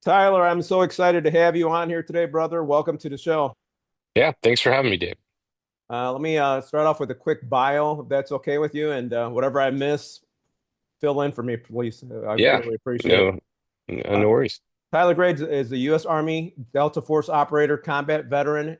Tyler, I'm so excited to have you on here today, brother. Welcome to the show. Yeah, thanks for having me, Dave. Let me start off with a quick bio, if that's okay with you, and whatever I miss, fill in for me, please. I Yeah, really appreciate it. no, no, Uh, no worries. Tyler Grades is the U.S. Army Delta Force operator, combat veteran,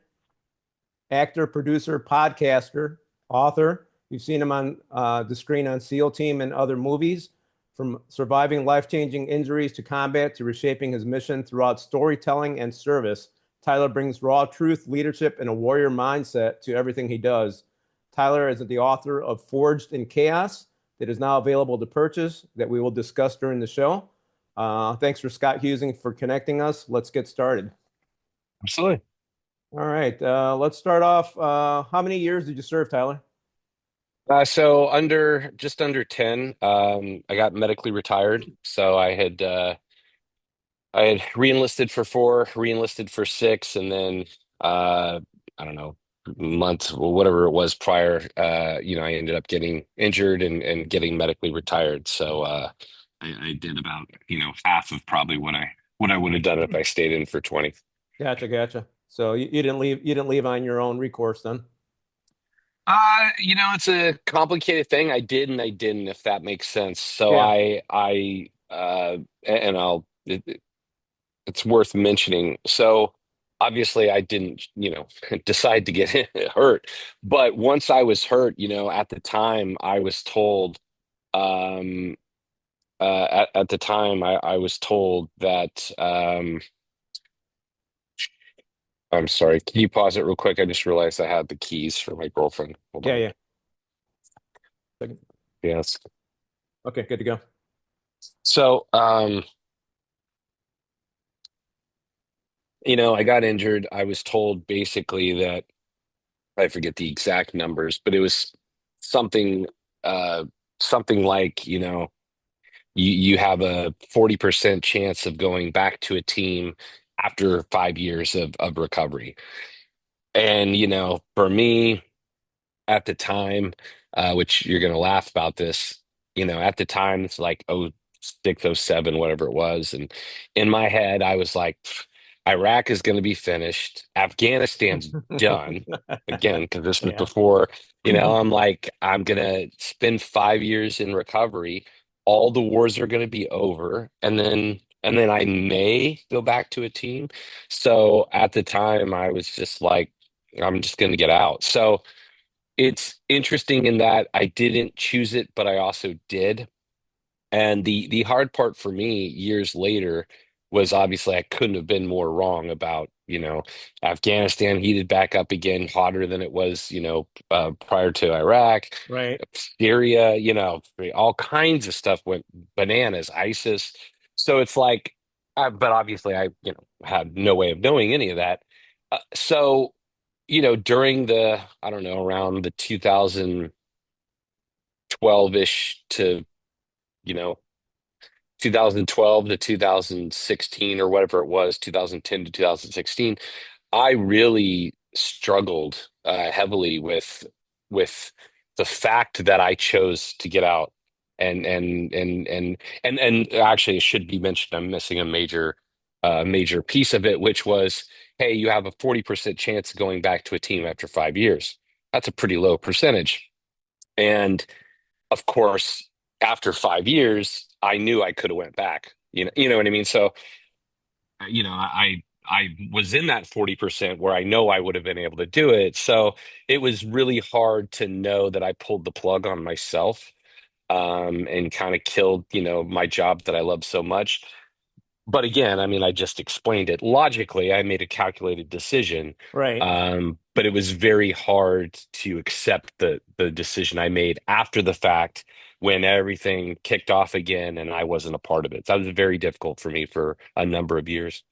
actor, producer, podcaster, author. You've seen him on the screen on SEAL Team and other movies. From surviving life-changing injuries to combat to reshaping his mission throughout storytelling and service, Tyler brings raw truth, leadership, and a warrior mindset to everything he does. Tyler is the author of Forged in Chaos that is now available to purchase that we will discuss during the show. Thanks for Scott Husing for connecting us. Let's get started. Absolutely. All right, let's start off. How many years did you serve, Tyler? So just under 10, I got medically retired. So I had re-enlisted for 4, re-enlisted for 6, and then I don't know, months or whatever it was prior, I ended up getting injured and getting medically retired. So I did about, half of probably what I would have done if I stayed in for 20. Gotcha, gotcha. So you didn't leave. You didn't leave on your own recourse then. It's a complicated thing. I did and I didn't, if that makes sense. So Yeah. and it's worth mentioning. So obviously I didn't, decide to get hurt. But once I was hurt, at the time I was told, um, at the time I was told that, I'm sorry, can you pause it real quick? I just realized I had the keys for my girlfriend. Hold Yeah, on. yeah. Second. Yes. Okay, good to go. So, I got injured. I was told basically that I forget the exact numbers, but it was something uh something like, you have a 40% chance of going back to a team after 5 years of recovery. And, for me at the time, which you're gonna laugh about this, at the time it's like oh 06, oh 07, whatever it was. And in my head, I was like, Iraq is gonna be finished, Afghanistan's done. Again, because this was Yeah. before, I'm like, I'm gonna spend 5 years in recovery, all the wars are gonna be over, and then I may go back to a team. So at the time, I was just like, I'm just gonna get out. So it's interesting in that I didn't choose it, but I also did. And the hard part for me years later was obviously I couldn't have been more wrong about, Afghanistan heated back up again, hotter than it was, prior to Iraq, Right. Syria, all kinds of stuff went bananas, ISIS. So it's like, but obviously I, had no way of knowing any of that. So during I don't know, around the 2012-ish to, you know, 2012 to 2016 or whatever it was, 2010 to 2016, I really struggled heavily with the fact that I chose to get out. And actually it should be mentioned, I'm missing a major piece of it, which was, hey, you have a 40% chance of going back to a team after 5 years. That's a pretty low percentage. And of course, after 5 years, I knew I could have went back. You know what I mean? So, I was in that 40% where I know I would have been able to do it. So it was really hard to know that I pulled the plug on myself, and kind of killed, my job that I love so much. But again, I mean, I just explained it. Logically, I made a calculated decision, Right. but it was very hard to accept the decision I made after the fact when everything kicked off again and I wasn't a part of it. So that was very difficult for me for a number of years.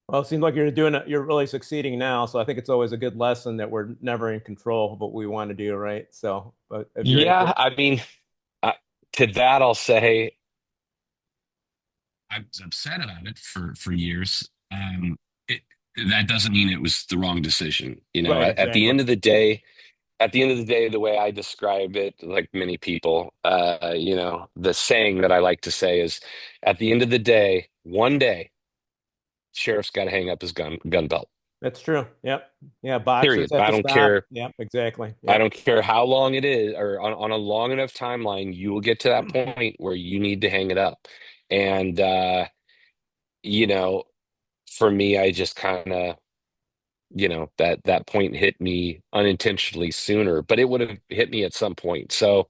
Well, it seems like you're doing it. You're really succeeding now. So I think it's always a good lesson that we're never in control of what we want to do, right? So, but if you're able, Yeah, I mean, uh, to that I'll say I was upset about it for years. It, that doesn't mean it was the wrong decision. right, At the exactly. end of the day, the way I describe it, like many people, the saying that I like to say is, at the end of the day, one day, sheriff's got to hang up his gun belt. That's true. Yep. Yeah. Boxers Period. have I to don't stop. care. Yep. Exactly. I Yep. don't care how long it is, or on a long enough timeline, you will get to that point where you need to hang it up. And you know, for me, I just kind of, that point hit me unintentionally sooner, but it would have hit me at some point. So,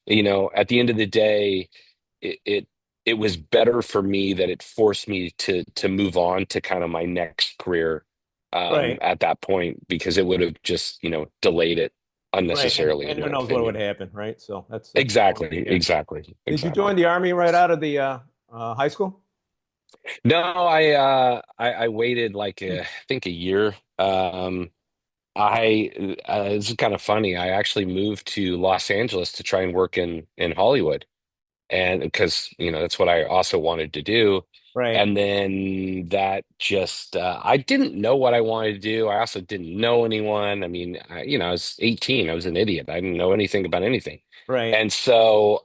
at the end of the day, it it, it was better for me that it forced me to move on to kind of my next career Right. at that point, because it would have just, delayed it Right. And unnecessarily, in and who my knows what would opinion. happen, right? So that's the point. Exactly, Yeah. exactly, Did you exactly. join the army right out of the high school? No, I waited like I think a year. It's kind of funny. I actually moved to Los Angeles to try and work in Hollywood, and because that's what I also wanted to do. Right. And then that just I didn't know what I wanted to do. I also didn't know anyone. I mean, I was 18. I was an idiot. I didn't know anything about anything. Right. And so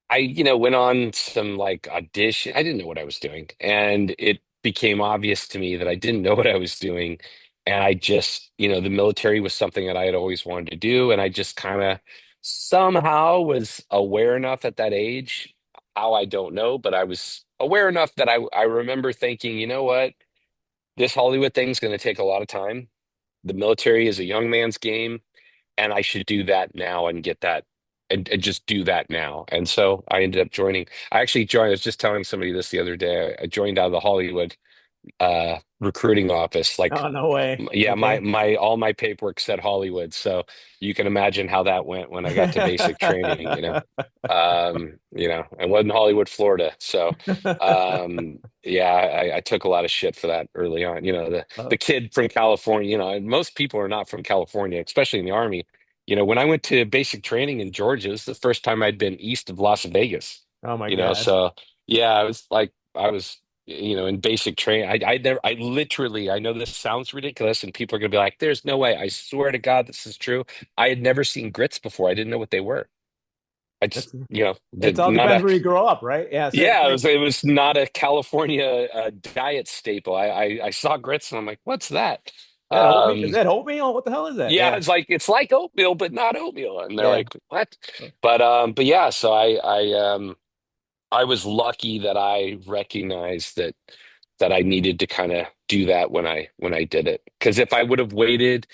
I, went on some like audition. I didn't know what I was doing, and it became obvious to me that I didn't know what I was doing. And I just, the military was something that I had always wanted to do, and I just kind of somehow was aware enough at that age, how I don't know, but I was aware enough that I remember thinking, you know what, this Hollywood thing's going to take a lot of time. The military is a young man's game, and I should do that now and get that and just do that now. And so I ended up joining. I actually joined. I was just telling somebody this the other day. I joined out of the Hollywood recruiting office. Like, Oh, no way. yeah, my Okay. my all my paperwork said Hollywood, so you can imagine how that went when I got to basic training. I wasn't Hollywood, Florida, so yeah, I took a lot of shit for that early on. The Oh, kid from California. And most people are not from California, especially in the Army. When I went to basic training in Georgia, it was the first time I'd been east of Las Vegas. oh my God. So yeah, I was like, I was in basic training. I never, I literally, I know this sounds ridiculous and people are going to be like, there's no way. I swear to God, this is true. I had never seen grits before. I didn't know what they were. I just, That's It did all not depends a, where you grow up, right? Yeah, same yeah, thing. it was not a California diet staple. I saw grits and I'm like, what's that? That oatmeal is Um, that oatmeal? What the hell is that? yeah, Yeah. it's like oatmeal, but not oatmeal. And they're Yeah. like, what? But yeah, so I was lucky that I recognized that I needed to kind of do that when I did it. Because if I would have waited,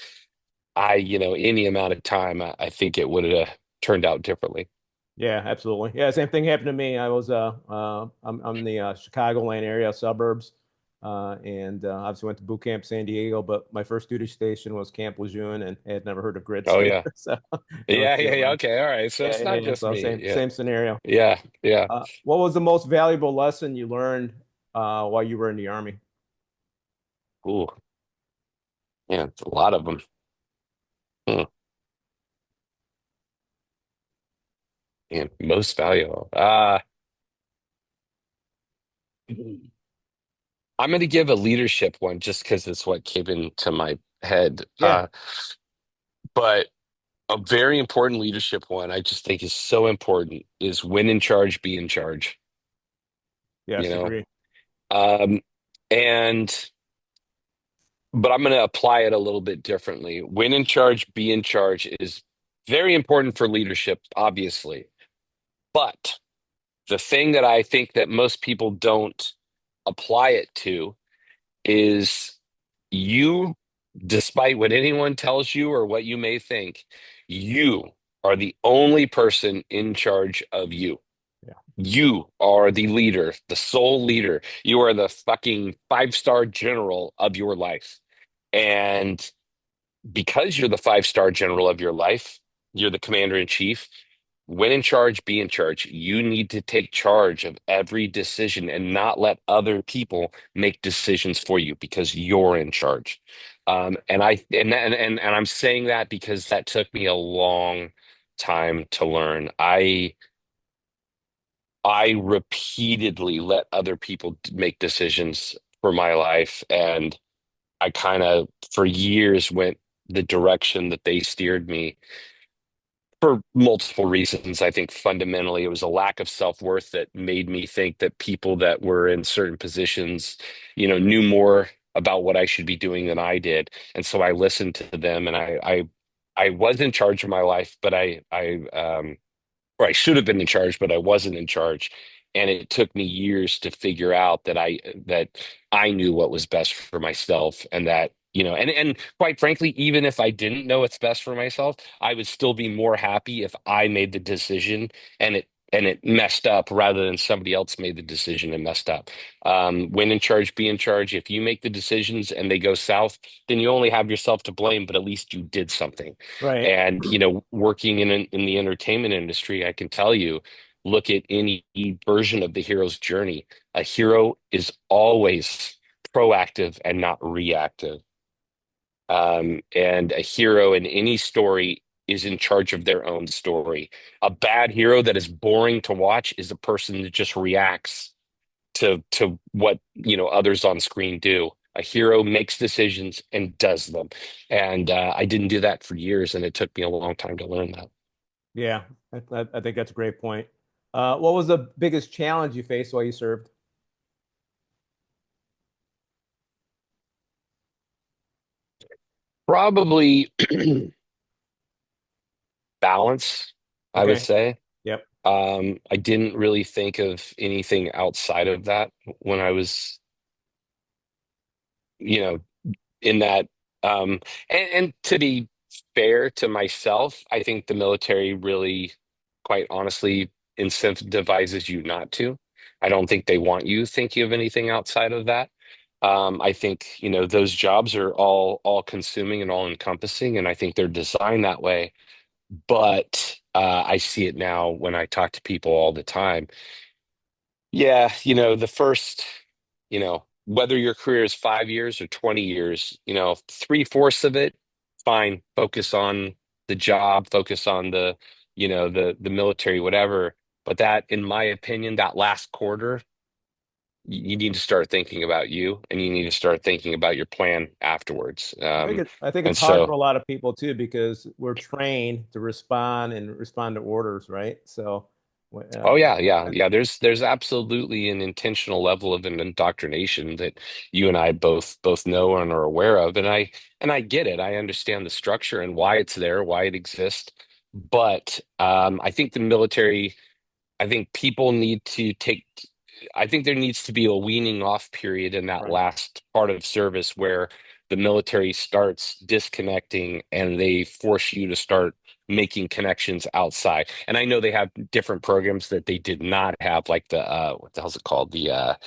any amount of time, I think it would have turned out differently. Yeah, absolutely. Yeah, same thing happened to me. I'm in the Chicagoland area, suburbs, and obviously went to boot camp San Diego. But my first duty station was Camp Lejeune, and I had never heard of grits Oh there. yeah, So it was yeah, yeah, yeah. Okay, all right. So yeah, it's yeah, not yeah. just So me. same Yeah, same scenario. yeah, yeah. What was the most valuable lesson you learned while you were in the army? Ooh, yeah, it's a lot of them. Hmm. Man, most valuable. I'm going to give a leadership one just because it's what came into my head. Yeah, But a very important leadership one I just think is so important is when in charge, be in charge, you yes, know? agree. Um, and but I'm going to apply it a little bit differently. When in charge, be in charge is very important for leadership, obviously. But the thing that I think that most people don't apply it to is you, despite what anyone tells you or what you may think, you are the only person in charge of you. Yeah, You are the leader, the sole leader. You are the fucking five-star general of your life. And because you're the five-star general of your life, you're the commander in chief. When in charge, be in charge. You need to take charge of every decision and not let other people make decisions for you because you're in charge. And I'm saying that because that took me a long time to learn. I repeatedly let other people make decisions for my life, and I kind of, for years, went the direction that they steered me. for multiple reasons. I think fundamentally it was a lack of self-worth that made me think that people that were in certain positions, knew more about what I should be doing than I did. And so I listened to them, and I was in charge of my life, but or I should have been in charge, but I wasn't in charge. And it took me years to figure out that I knew what was best for myself, and that, and quite frankly, even if I didn't know what's best for myself, I would still be more happy if I made the decision and it messed up rather than somebody else made the decision and messed up. When in charge, be in charge. If you make the decisions and they go south, then you only have yourself to blame, but at least you did something. Right. And working in the entertainment industry, I can tell you, look at any version of the hero's journey. A hero is always proactive and not reactive. And a hero in any story is in charge of their own story. A bad hero that is boring to watch is a person that just reacts to what others on screen do. A hero makes decisions and does them. And I didn't do that for years, and it took me a long time to learn that. Yeah, I think that's a great point. What was the biggest challenge you faced while you served? Probably balance, I would Okay. say. Yep. I didn't really think of anything outside of that when I was, you know, in that. And to be fair to myself, I think the military really, quite honestly, incentivizes you not to. I don't think they want you thinking of anything outside of that. I think, those jobs are all consuming and all encompassing, and I think they're designed that way. But I see it now when I talk to people all the time. Yeah, the first, whether your career is 5 years or 20 years, three-fourths of it, fine. Focus on the job, focus on the military, whatever. But that, in my opinion, that last quarter, you need to start thinking about you, and you need to start thinking about your plan afterwards. I think And it's hard for so a lot of people too because we're trained to respond to orders, right? So, Oh yeah, yeah, yeah. There's absolutely an intentional level of an indoctrination that you and I both know and are aware of, and I get it. I understand the structure and why it's there, why it exists. But I think the military, I think people need to take, I think there needs to be a weaning off period in that right. last part of service where the military starts disconnecting and they force you to start making connections outside. And I know they have different programs that they did not have, like what the hell's it called? The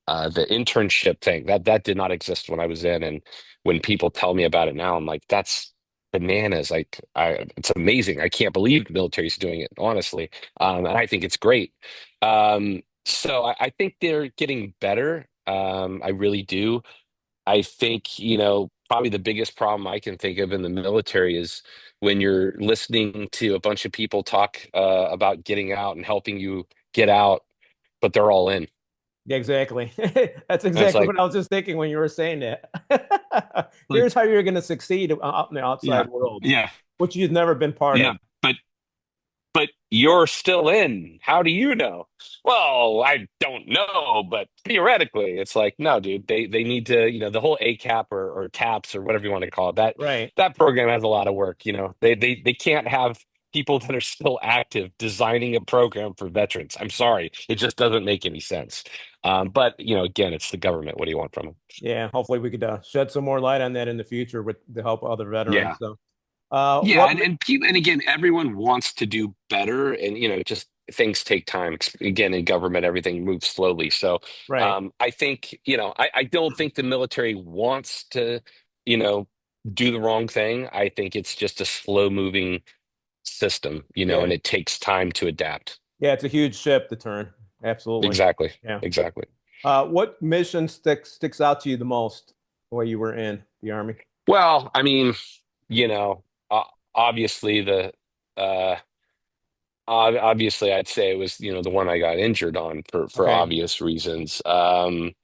internship thing that did not exist when I was in, and when people tell me about it now, I'm like, that's bananas. Like, it's amazing. I can't believe the military's doing it, honestly. And I think it's great. So I think they're getting better. I really do. I think, probably the biggest problem I can think of in the military is when you're listening to a bunch of people talk about getting out and helping you get out, but they're all in. Yeah, exactly. That's And it's exactly like, what I was just thinking when you were saying that. Here's how you're going to succeed out in the outside yeah, world, yeah, which you've never been part of. yeah. But you're still in. How do you know? Well, I don't know, but theoretically, it's like, no, dude, they need to, the whole ACAP or TAPS or whatever you want to call it, that Right. that program has a lot of work. They can't have people that are still active designing a program for veterans. I'm sorry, it just doesn't make any sense. But again, it's the government. What do you want from them? Yeah. Hopefully we could shed some more light on that in the future with the help of other veterans. Yeah. So, Yeah, what? and people, and again, everyone wants to do better, and just things take time. Again, in government, everything moves slowly. So, Right. I think, I don't think the military wants to, you know, do the wrong thing. I think it's just a slow moving system, and Yeah. it takes time to adapt. Yeah. It's a huge ship to turn. Absolutely. Exactly, Yeah. exactly. What mission sticks out to you the most while you were in the Army? Well, I mean, you know, o- obviously uh obviously, I'd say it was, the one I got injured on for Okay. obvious reasons. But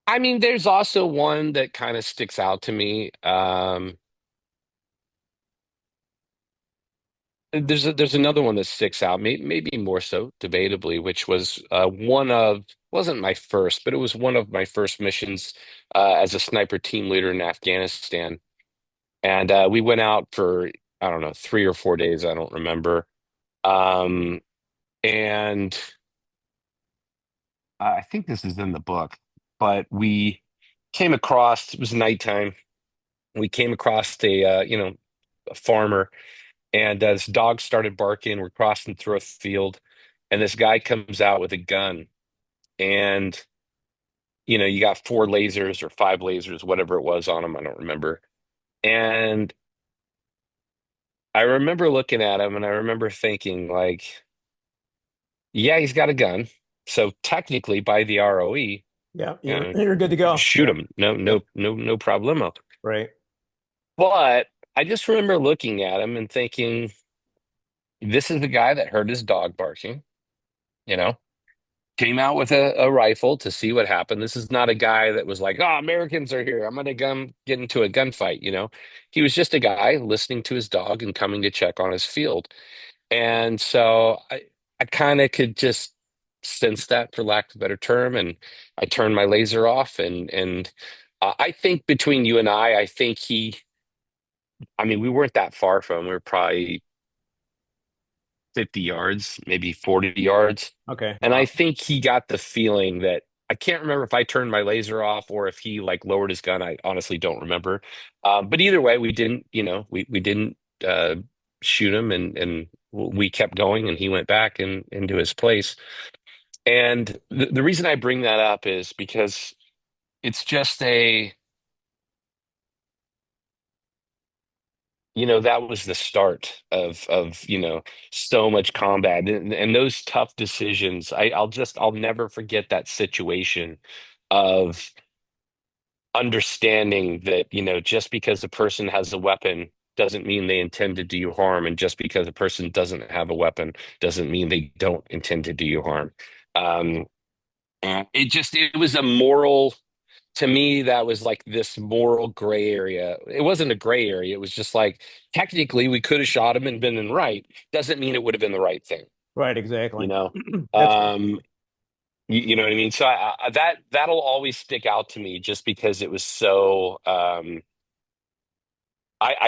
I mean, there's also one that kind of sticks out to me. there's another one that sticks out, maybe more so, debatably, which was wasn't my first, but it was one of my first missions as a sniper team leader in Afghanistan. And we went out for, I don't know, 3 or 4 days, I don't remember. Um, and I think this is in the book, but we came across, it was nighttime. We came across a farmer, and this dog started barking. We're crossing through a field, and this guy comes out with a gun. And, you got 4 lasers or 5 lasers, whatever it was on him. I don't remember. And I remember looking at him and I remember thinking, like, yeah, he's got a gun. So technically, by the ROE, Yeah, you you're know, you're good to go. shoot Yep. him. No, Yep. no, no, no problemo. Right. But I just remember looking at him and thinking, this is the guy that heard his dog barking, you know, came out with a rifle to see what happened. This is not a guy that was like, oh, Americans are here. I'm going to get into a gunfight. He was just a guy listening to his dog and coming to check on his field. And so I kind of could just sense that, for lack of a better term. And I turned my laser off. And I think between you and I think I mean, we weren't that far from him. We were probably 50 yards, maybe 40 yards. Okay. And I Wow. think he got the feeling that I can't remember if I turned my laser off or if he like lowered his gun. I honestly don't remember. But either way, we didn't, we didn't shoot him, and we kept going, and he went back into his place. And the reason I bring that up is because it's just that was the start of so much combat, and those tough decisions. I'll never forget that situation of understanding that just because a person has a weapon doesn't mean they intend to do you harm, and just because a person doesn't have a weapon doesn't mean they don't intend to do you harm. um and it was a moral, to me, that was like this moral gray area. It wasn't a gray area. It was just like, technically, we could have shot him and been in right. Doesn't mean it would have been the right thing, Right, you exactly. know? That's Um, you know what I mean? So that'll always stick out to me just because it was so, I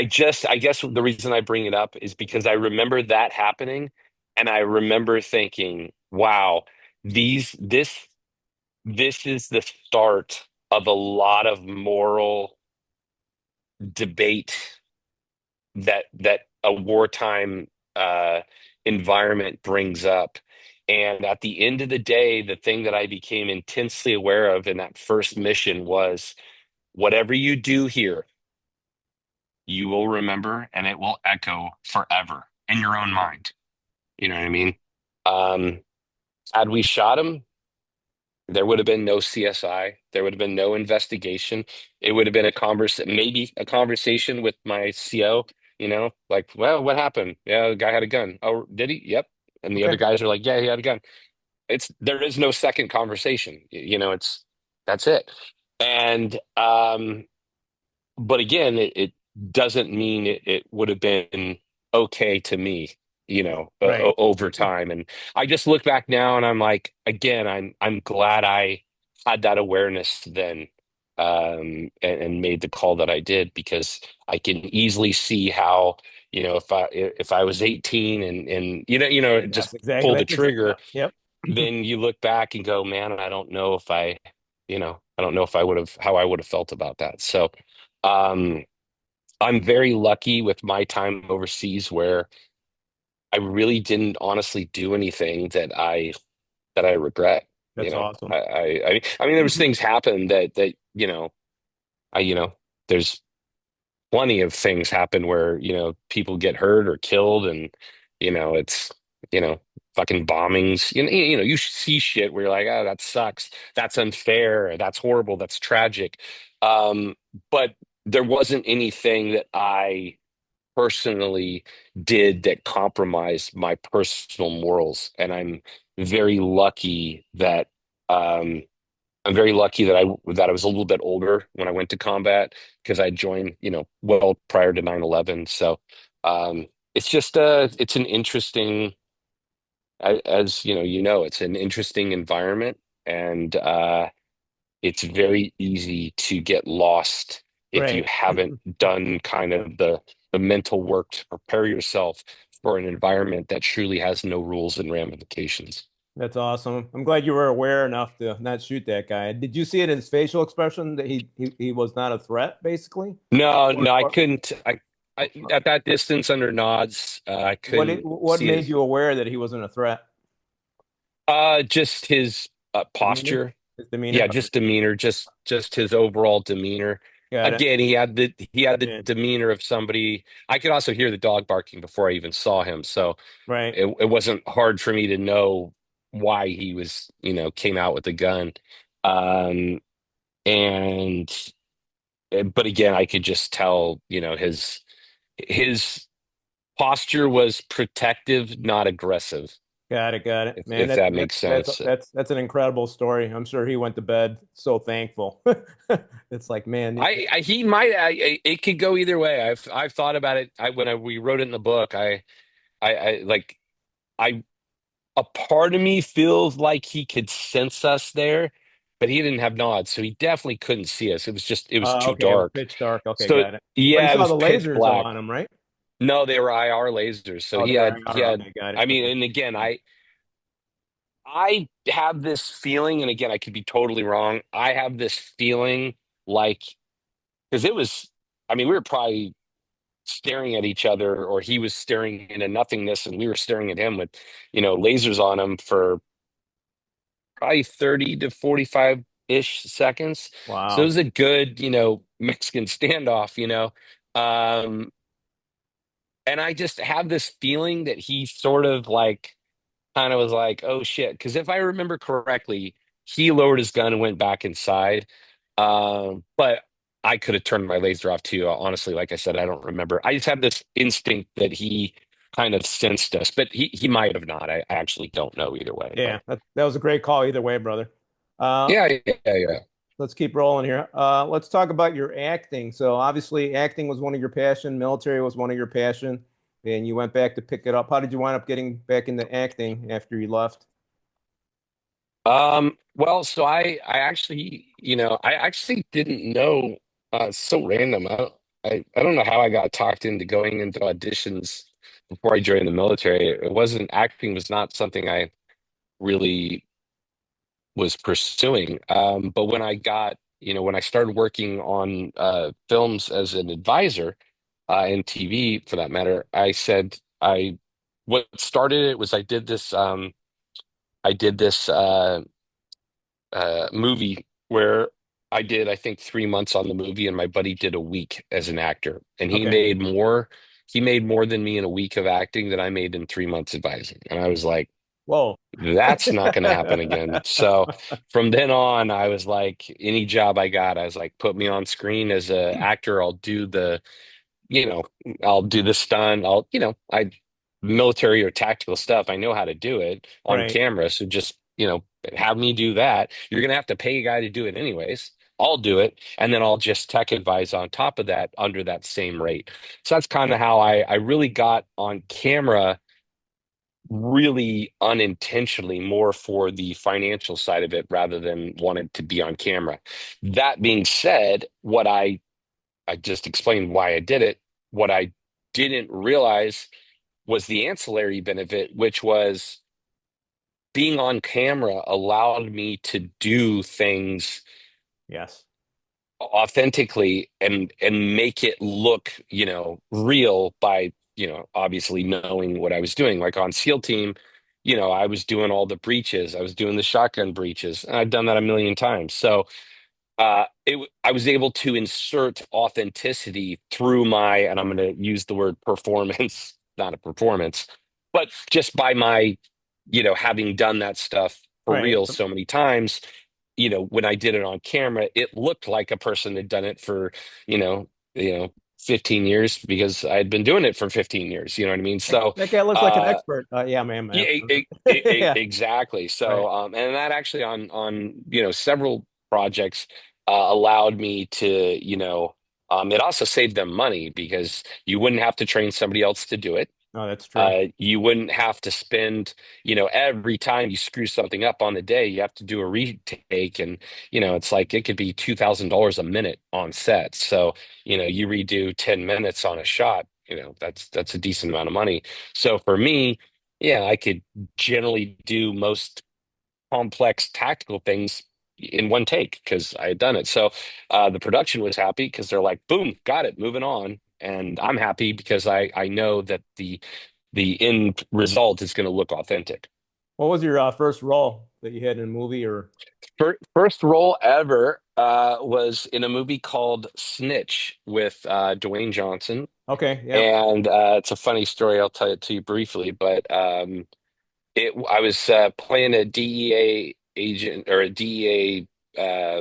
guess the reason I bring it up is because I remember that happening, and I remember thinking, wow, this is the start of a lot of moral debate that a wartime uh, environment brings up. And at the end of the day, the thing that I became intensely aware of in that first mission was, whatever you do here, you will remember, and it will echo forever in your own mind. You know what I mean? Um, had we shot him, there would have been no CSI. There would have been no investigation. It would have been maybe a conversation with my CO, like, well, what happened? Yeah, the guy had a gun. Oh, did he? Yep. And the other okay. guys are like, yeah, he had a gun. There is no second conversation. That's it. And but again, it doesn't mean it would have been okay to me, Right. over time. And I just look back now and I'm like, again, I'm glad I had that awareness then, and made the call that I did, because I can easily see how, if I was 18 and Yes, just exactly. pull the That's exactly. trigger, Yep. Yep. then you look back and go, man, I don't know if I would have how I would have felt about that. So, um, I'm very lucky with my time overseas, where I really didn't honestly do anything that I regret. That's awesome. I mean, there was things happen that I there's plenty of things happen where people get hurt or killed, and it's you know fucking bombings. You see shit where you're like, oh, that sucks, that's unfair, or that's horrible, that's tragic. um but there wasn't anything that I personally did that compromised my personal morals, and very lucky that um I'm very lucky that I was a little bit older when I went to combat, because I joined, well prior to 9/11. So, um, it's just it's an interesting, as it's an interesting environment, and it's very easy to get lost if you Right. haven't done kind of the mental work to prepare yourself for an environment that truly has no rules and ramifications. That's awesome. I'm glad you were aware enough to not shoot that guy. Did you see it in his facial expression that he was not a threat, basically? No, Or, no, I or couldn't. I at that distance under nods, I couldn't what see made it. you aware that he wasn't a threat? Just his Demeanor? posture. His demeanor? Yeah, just demeanor, just his overall demeanor. Got it. Again, he had the Yeah. demeanor of somebody. I could also hear the dog barking before I even saw him, so Right. it wasn't hard for me to know why he was, came out with a gun. Um, and but again, I could just tell, his posture was protective, not aggressive, Got it. Got it. Man, if that makes sense. that's an incredible story. I'm sure he went to bed so thankful. It's like, man, He might. It could go either way. I've thought about it. We wrote it in the book. I like I a part of me feels like he could sense us there, but he didn't have nods, so he definitely couldn't see us. It was too okay, it was dark. pitch dark. Okay, So got it. But he yeah, it saw was the pitch lasers black. on him, right? No, they were IR lasers. So Oh, he they were had he IR. had. Okay, got it. I mean, Okay. and again, I have this feeling, and again, I could be totally wrong. I have this feeling like because it was. I mean, we were probably staring at each other, or he was staring into nothingness and we were staring at him with, lasers on him for probably 30 to 45-ish seconds. So it Wow. was a good, Mexican standoff, um and I just have this feeling that he sort of like kind of was like, oh shit. Because if I remember correctly, he lowered his gun and went back inside. But I could have turned my laser off too. Honestly, like I said, I don't remember. I just had this instinct that he kind of sensed us, but he might have not. I actually don't know either way. Yeah, But that was a great call either way, brother. Uh, yeah, yeah, yeah. let's keep rolling here. Let's talk about your acting. So obviously, acting was one of your passion, military was one of your passion, and you went back to pick it up. How did you wind up getting back into acting after you left? Well, so I actually didn't know. It's so random. I don't know how I got talked into going into auditions before I joined the military. It wasn't acting was not something I really was pursuing. But when I started working on films as an advisor, and TV for that matter, what started it was I did this movie where I did, I think, 3 months on the movie, and my buddy did a week as an actor, and he Okay. made more. He made more than me in a week of acting than I made in 3 months advising, and I was like, Whoa. "That's not going to happen again." So from then on, I was like, any job I got, I was like, "Put me on screen as a actor. You know, I'll do the stunt. Military or tactical stuff. I know how to do it on Right. camera. So just, have me do that. You're going to have to pay a guy to do it anyways. I'll do it. And then I'll just tech advise on top of that under that same rate. So that's kind of how I really got on camera, really unintentionally, more for the financial side of it rather than wanted to be on camera. That being said, I just explained why I did it. What I didn't realize was the ancillary benefit, which was being on camera allowed me to do things Yes. authentically and make it look, real by, obviously knowing what I was doing. Like on SEAL team, I was doing all the breaches, I was doing the shotgun breaches, and I've done that a million times. So I was able to insert authenticity through and I'm going to use the word performance, not a performance, but just by my, having done that stuff for Right. real so many times, when I did it on camera, it looked like a person had done it for, you know, you know, 15 years because I had been doing it for 15 years. You know what I mean? So, That guy looks like an uh, expert. Yeah, man, yeah, man. Yeah. exactly. Right. So, and that actually on several projects allowed me to, it also saved them money because you wouldn't have to train somebody else to do it. Oh, that's true. You wouldn't have to spend, every time you screw something up on the day, you have to do a retake. And, it's like it could be $2,000 a minute on set. So, you redo 10 minutes on a shot, that's a decent amount of money. So for me, yeah, I could generally do most complex tactical things in one take because I had done it. So the production was happy because they're like, boom, got it, moving on. And I'm happy because I know that the end result is going to look authentic. What was your first role that you had in a movie or? First role ever was in a movie called Snitch with Dwayne Johnson. Okay, yeah. And it's a funny story. I'll tell it to you briefly, but I was playing a DEA agent or a DEA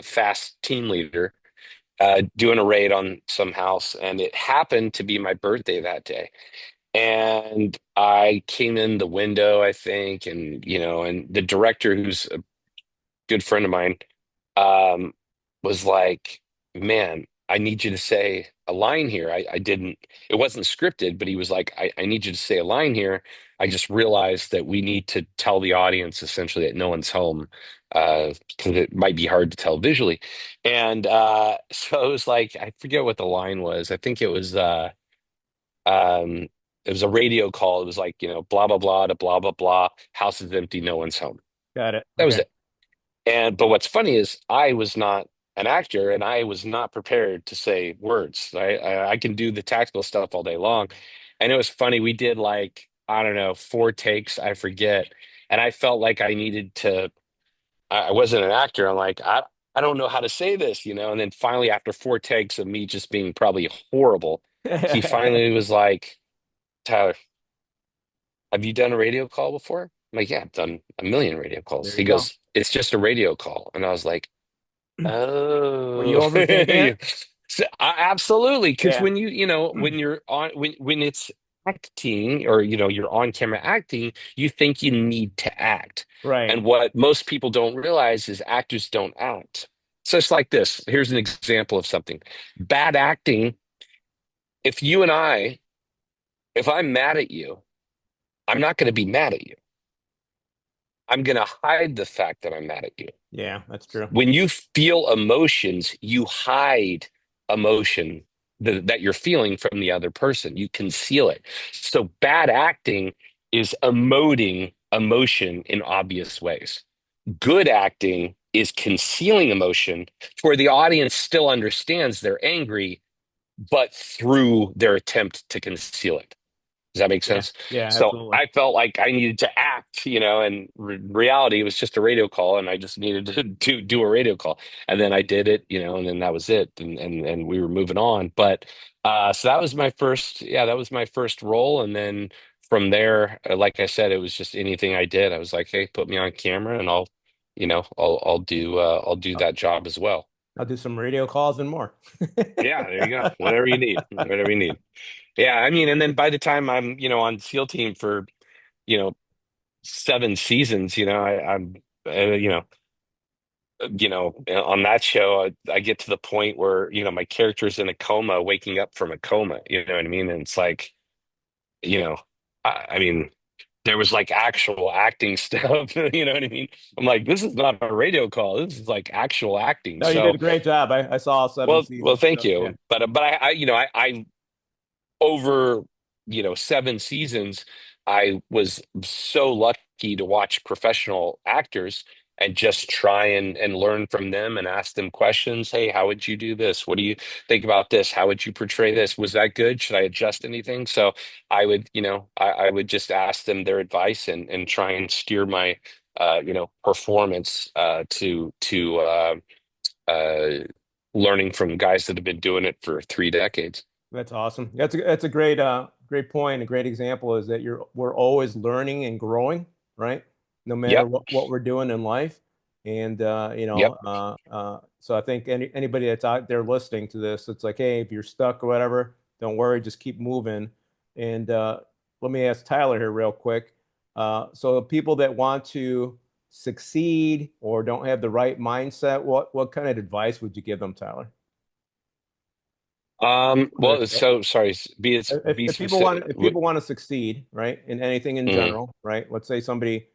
fast team leader doing a raid on some house, and it happened to be my birthday that day. And I came in the window, I think, and the director, who's a good friend of mine, um, was like, "Man, I need you to say a line here. I didn't, it wasn't scripted, but he was like, I need you to say a line here. I just realized that we need to tell the audience essentially that no one's home, because it might be hard to tell visually." And so it was like, I forget what the line was. I think um, it was a radio call. It was like, blah, blah, blah to blah, blah, blah. House is empty, no one's home. Got it. That was Okay. it. But what's funny is I was not an actor and I was not prepared to say words. I can do the tactical stuff all day long. And it was funny. We did like, I don't know, 4 takes, I forget. And I felt like I needed to, I wasn't an actor. I'm like, I don't know how to say this, And then finally, after 4 takes of me just being probably horrible, he finally was like, "Tyler, have you done a radio call before?" I'm like, "Yeah, I've done a million radio calls." There He you go. goes, "It's just a radio call." And I was like, Were you "Oh." overthinking it? So, absolutely. Because Yeah. when you're on, when it's acting or, you're on camera acting, you think you need to act. Right. And what most people don't realize is actors don't act. So it's like this. Here's an example of something. Bad acting. If you and I, if I'm mad at you, I'm not going to be mad at you. I'm going to hide the fact that I'm mad at you. Yeah, that's true. When you feel emotions, you hide emotion that you're feeling from the other person. You conceal it. So bad acting is emoting emotion in obvious ways. Good acting is concealing emotion where the audience still understands they're angry, but through their attempt to conceal it. Does that make Yeah. sense? Yeah, So absolutely. I felt like I needed to act, and reality it was just a radio call, and I just needed to do a radio call, and then I did it, and then that was it, and we were moving on. But so that was my first, yeah, that was my first role, and then from there, like I said, it was just anything I did. I was like, hey, put me on camera, and I'll do I'll that job as well. I'll do some radio calls and more. Yeah, there you go. Whatever you need, whatever you need. Yeah, I mean, and then by the time I'm, on SEAL team for, you know, 7 seasons, I'm, on that show, I get to the point where, my character's in a coma, waking up from a coma. You know what I mean? And it's like, you know, I mean, there was like actual acting stuff. You know what I mean? I'm like, this is not a radio call. This is like actual acting. No, you did a So, great job. I saw all seven well, seasons. thank So yeah. you. But I over 7 seasons I was so lucky to watch professional actors and just try and learn from them and ask them questions. Hey, how would you do this? What do you think about this? How would you portray this? Was that good? Should I adjust anything? So I would, I would just ask them their advice and try and steer my performance uh learning from guys that have been doing it for 3 decades. That's awesome. That's a great point. A great example is that we're always learning and growing, right? No matter Yep. what we're doing in life. And Yep. so I think anybody that's out there listening to this, it's like, hey, if you're stuck or whatever, don't worry, just keep moving. And let me ask Tyler here real quick. So people that want to succeed or don't have the right mindset, what kind of advice would you give them, Tyler? Well, so sorry, be If people specific. want, if people want to succeed, right, in anything in Mm-hmm, general, right? Let's say somebody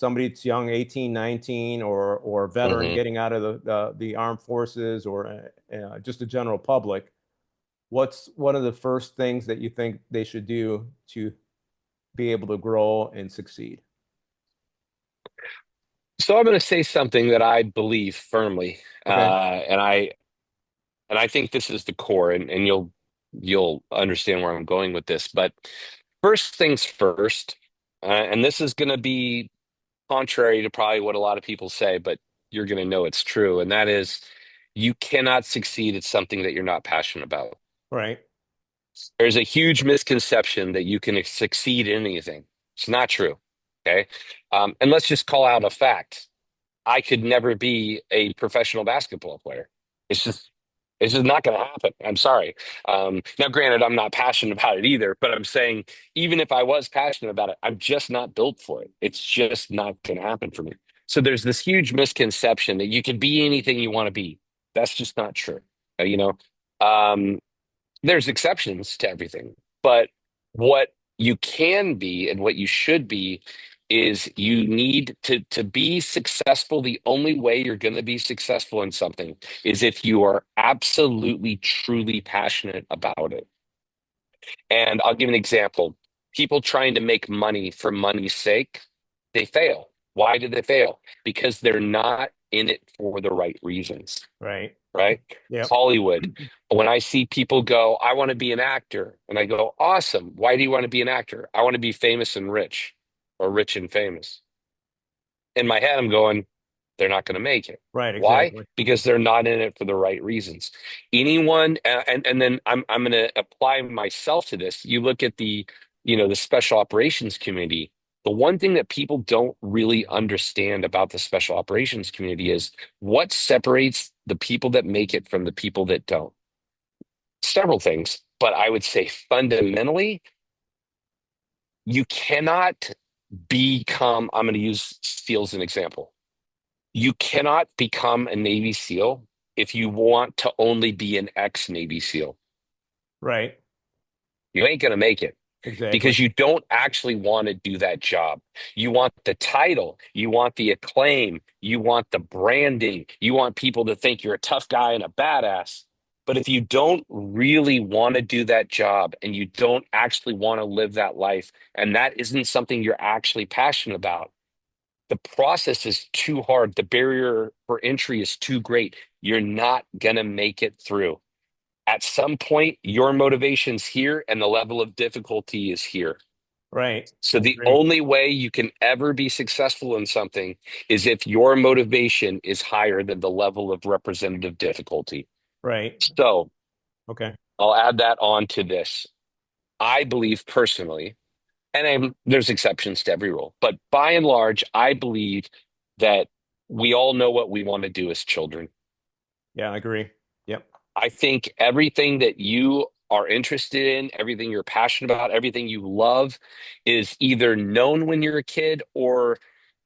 that's young, 18, 19, or veteran mm-hmm. getting out of the armed forces, or just a general public. What's one of the first things that you think they should do to be able to grow and succeed? So I'm going to say something that I believe firmly, Okay. and I think this is the core, and you'll understand where I'm going with this. But first things first, and this is going to be contrary to probably what a lot of people say, but you're going to know it's true, and that is you cannot succeed at something that you're not passionate about. Right. There's a huge misconception that you can succeed in anything. It's not true. Okay. And let's just call out a fact. I could never be a professional basketball player. It's just, it's just not going to happen. I'm sorry. Now, granted, I'm not passionate about it either, but I'm saying even if I was passionate about it, I'm just not built for it. It's just not going to happen for me. So there's this huge misconception that you can be anything you want to be. That's just not true. You know, um, there's exceptions to everything, but what you can be and what you should be is you need to be successful. The only way you're going to be successful in something is if you are absolutely truly passionate about it. And I'll give an example. People trying to make money for money's sake, they fail. Why did they fail? Because they're not in it for the right reasons, Right. right? Yep. Hollywood. When I see people go, I want to be an actor, and I go, awesome. Why do you want to be an actor? I want to be famous and rich, or rich and famous. In my head, I'm going, they're not going to make it. Right. Why? Exactly. Because they're not in it for the right reasons. Anyone, and then I'm going to apply myself to this. You look at the special operations community. The one thing that people don't really understand about the special operations community is what separates the people that make it from the people that don't. Several things, but I would say fundamentally, you cannot become, I'm going to use SEAL as an example. You cannot become a Navy SEAL if you want to only be an ex-Navy SEAL. Right. You ain't going to make it Exactly. because you don't actually want to do that job. You want the title, you want the acclaim, you want the branding, you want people to think you're a tough guy and a badass. But if you don't really want to do that job and you don't actually want to live that life, and that isn't something you're actually passionate about, the process is too hard. The barrier for entry is too great. You're not going to make it through. At some point, your motivation's here and the level of difficulty is here. Right. So I the agree. only way you can ever be successful in something is if your motivation is higher than the level of representative difficulty. Right. So Okay. I'll add that on to this. I believe personally, and there's exceptions to every rule, but by and large, I believe that we all know what we want to do as children. Yeah, I agree. Yep. I think everything that you are interested in, everything you're passionate about, everything you love is either known when you're a kid or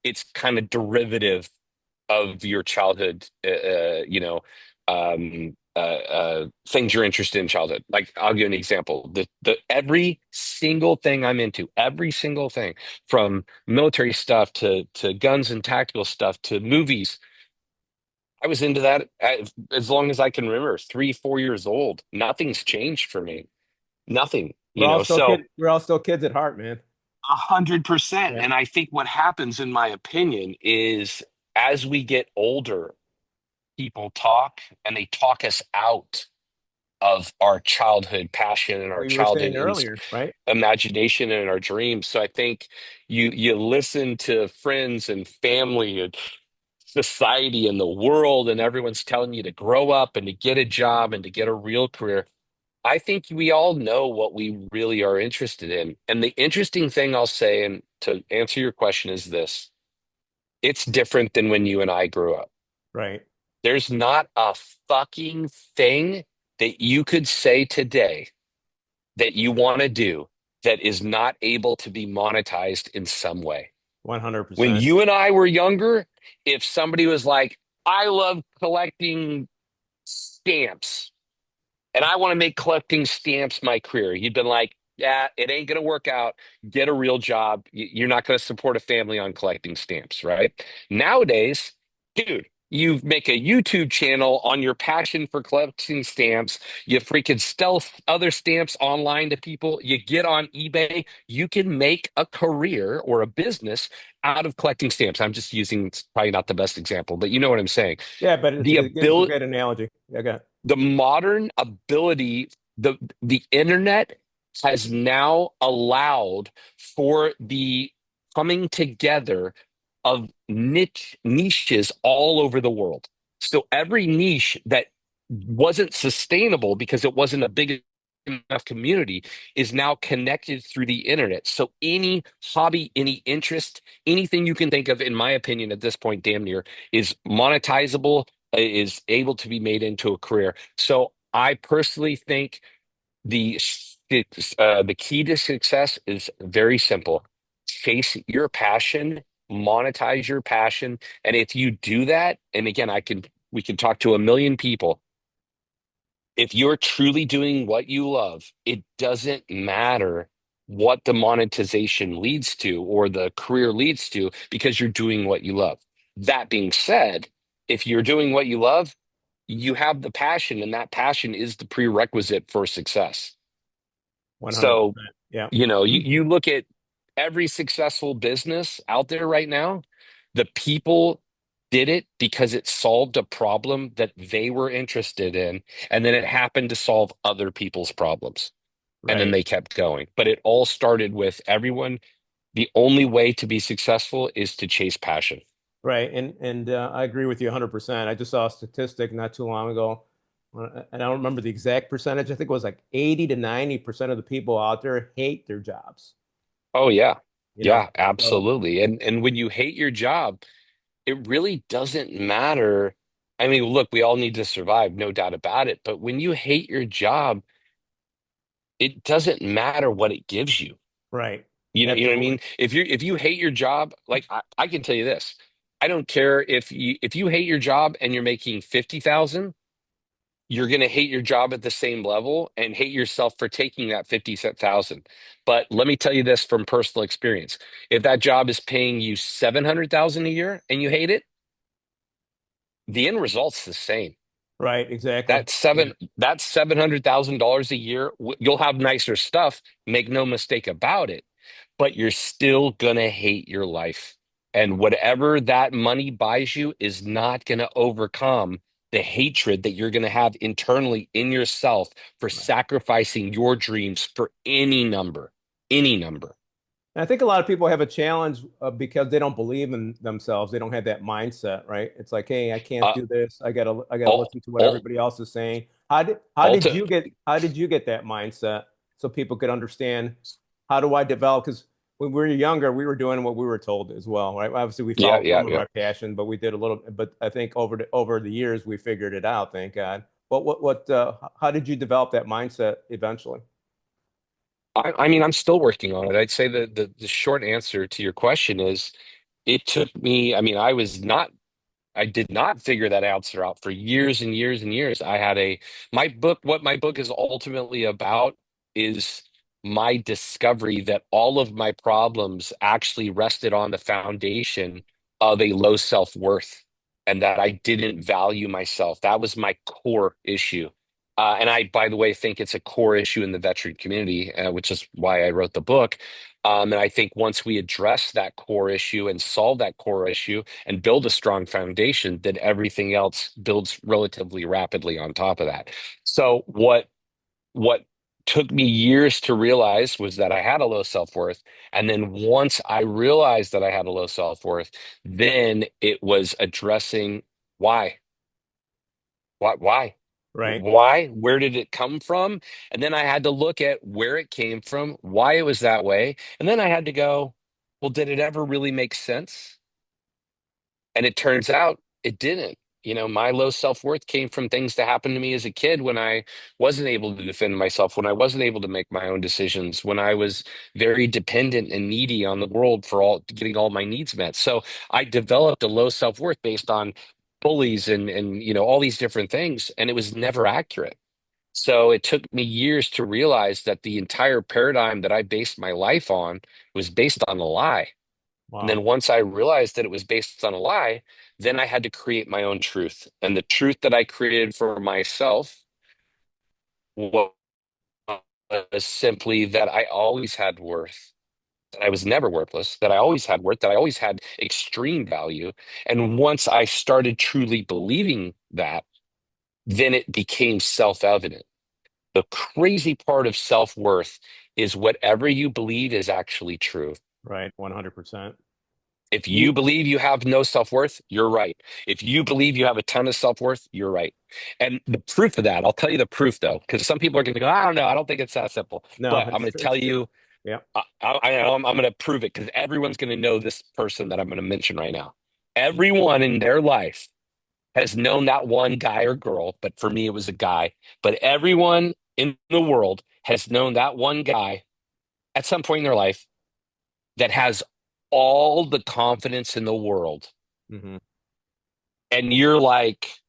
it's kind of derivative of your childhood, things you're interested in childhood. Like I'll give you an example. The every single thing I'm into, every single thing from military stuff to guns and tactical stuff to movies, I was into that as long as I can remember, 3, 4 years old. Nothing's changed for me. Nothing, We're all still So kids. We're all still kids at heart, man. 100%. Yeah. And I think what happens, in my opinion, is as we get older, people talk and they talk us out of our childhood passion and our What you were childhood saying earlier, right? imagination and our dreams. So I think you listen to friends and family and society and the world, and everyone's telling you to grow up and to get a job and to get a real career. I think we all know what we really are interested in. And the interesting thing I'll say, and to answer your question, is this: it's different than when you and I grew up. Right. There's not a fucking thing that you could say today that you want to do that is not able to be monetized in some way. When 100%. you and I were younger, if somebody was like, I love collecting stamps, and I want to make collecting stamps my career. You'd been like, yeah, it ain't going to work out. Get a real job. You're not going to support a family on collecting stamps, right? Nowadays, dude, you make a YouTube channel on your passion for collecting stamps. You freaking sell other stamps online to people. You get on eBay. You can make a career or a business out of collecting stamps. I'm just using, it's probably not the best example, but you know what I'm saying. Yeah, but The it's a ability, great analogy. Yeah, okay. the modern ability, the internet has now allowed for the coming together of niches all over the world. So every niche that wasn't sustainable because it wasn't a big enough community is now connected through the internet. So any hobby, any interest, anything you can think of, in my opinion, at this point, damn near, is monetizable, is able to be made into a career. So I personally think the the key to success is very simple. Chase your passion, monetize your passion, and if you do that, and again, I can we can talk to a million people. If you're truly doing what you love, it doesn't matter what the monetization leads to or the career leads to because you're doing what you love. That being said, if you're doing what you love, you have the passion, and that passion is the prerequisite for success. So, 100%. Yeah. you look at every successful business out there right now, the people did it because it solved a problem that they were interested in, and then it happened to solve other people's problems. And then Right. they kept going. But it all started with everyone. The only way to be successful is to chase passion. Right. And I agree with you 100%. I just saw a statistic not too long ago, and I don't remember the exact percentage. I think it was like 80 to 90% of the people out there hate their jobs, Oh yeah. you know. Yeah, So, absolutely. And when you hate your job, it really doesn't matter. I mean, look, we all need to survive, no doubt about it. But when you hate your job, it doesn't matter what it gives you. right. You know what I Absolutely. mean? If you hate your job, like I can tell you this, I don't care if you hate your job and you're making 50,000, you're gonna hate your job at the same level and hate yourself for taking that 50,000. But let me tell you this from personal experience. If that job is paying you 700,000 a year and you hate it, the end result's the same. Right. Exactly. That Yeah. seven that $700,000 a year, you'll have nicer stuff, make no mistake about it, but you're still gonna hate your life. And whatever that money buys you is not gonna overcome the hatred that you're gonna have internally in yourself for Right. sacrificing your dreams for any number, any number. And I think a lot of people have a challenge because they don't believe in themselves. They don't have that mindset, right? It's like, hey, I can't Uh, do this. I gotta all, listen to what all, everybody else is saying. How did you get that mindset so people could understand how do I develop? Because when we were younger, we were doing what we were told as well, right? Obviously, we yeah, followed yeah, some of yeah. our passion, but we did a little. But I think over the years, we figured it out. Thank God. How did you develop that mindset eventually? I mean, I'm still working on it. I'd say the short answer to your question is it took me, I mean, I did not figure that answer out for years and years and years. What my book is ultimately about is my discovery that all of my problems actually rested on the foundation of a low self-worth and that I didn't value myself. That was my core issue. And I, by the way, think it's a core issue in the veteran community, which is why I wrote the book. And I think once we address that core issue and solve that core issue, and build a strong foundation, then everything else builds relatively rapidly on top of that. So what took me years to realize was that I had a low self-worth. And then once I realized that I had a low self-worth, then it was addressing why. Why? Right. Why? Where did it come from? And then I had to look at where it came from, why it was that way. And then I had to go, well, did it ever really make sense? And it turns out it didn't. My low self-worth came from things that happened to me as a kid when I wasn't able to defend myself, when I wasn't able to make my own decisions, when I was very dependent and needy on the world for getting all my needs met. So I developed a low self-worth based on bullies and all these different things, and it was never accurate. So it took me years to realize that the entire paradigm that I based my life on was based on a lie. And Wow. then once I realized that it was based on a lie, then I had to create my own truth. And the truth that I created for myself was simply that I always had worth, that I was never worthless, that I always had worth, that I always had extreme value. And once I started truly believing that, then it became self-evident. The crazy part of self-worth is whatever you believe is actually true. Right. 100%. If you You, believe you have no self-worth, you're right. If you believe you have a ton of self-worth, you're right. And the proof of that, I'll tell you the proof though, because some people are going to go, I don't know, I don't think it's that simple. no, But I'm going to it's tell true. you, Yeah. I'm going to prove it because everyone's going to know this person that I'm going to mention right now. Everyone in their life has known that one guy or girl, but for me, it was a guy. But everyone in the world has known that one guy at some point in their life that has all the confidence in the world. Hmm. And you're like,